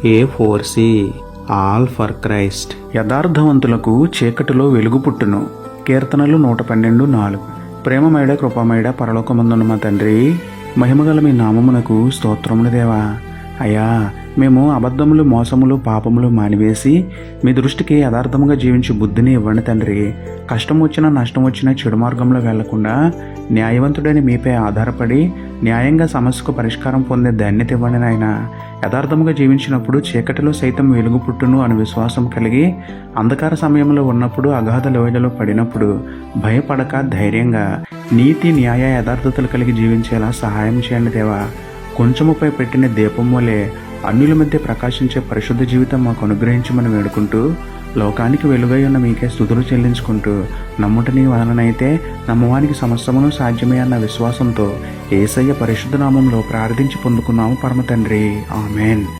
A4C all for Christ. యథార్థవంతులకు చీకటిలో వెలుగు పుట్టును. కీర్తనలు 112:4. ప్రేమమేడ కృపామేడ పరలోకమందున్న మా తండ్రి, మహిమగల మీ నామమునకు స్తోత్రములు దేవా. అయ్యా, మేము అబద్ధములు, మోసములు, పాపములు మానివేసి మీ దృష్టికి యథార్థముగా జీవించే బుద్ధిని ఇవ్వండి తండ్రి. కష్టం వచ్చినా నష్టం వచ్చినా చెడు మార్గంలో వెళ్లకుండా న్యాయవంతుడని మీపై ఆధారపడి న్యాయంగా సమస్యకు పరిష్కారం పొందే ధన్యత ఇవ్వండి నాయన. యథార్థముగా జీవించినప్పుడు చీకటిలో సైతం వెలుగు పుట్టును అని విశ్వాసం కలిగి, అంధకార సమయంలో ఉన్నప్పుడు అగాధ లోయలలో పడినప్పుడు భయపడక ధైర్యంగా నీతి, న్యాయ, యథార్థతలు కలిగి జీవించేలా సహాయం చేయండి దేవా. కొంచెముపై పెట్టిన దీపం వలె అన్యుల మధ్య ప్రకాశించే పరిశుద్ధ జీవితం మాకు అనుగ్రహించమని వేడుకుంటూ, లోకానికి వెలుగై ఉన్న మీకే స్తుతులు చెల్లించుకుంటూ, నమ్ముట నీ వలనైతే నమ్మవానికి సమస్తమును సాధ్యమే అన్న విశ్వాసంతో యేసయ్య పరిశుద్ధ నామంలో ప్రార్థించి పొందుకున్నాము పరమ తండ్రి. ఆమెన్.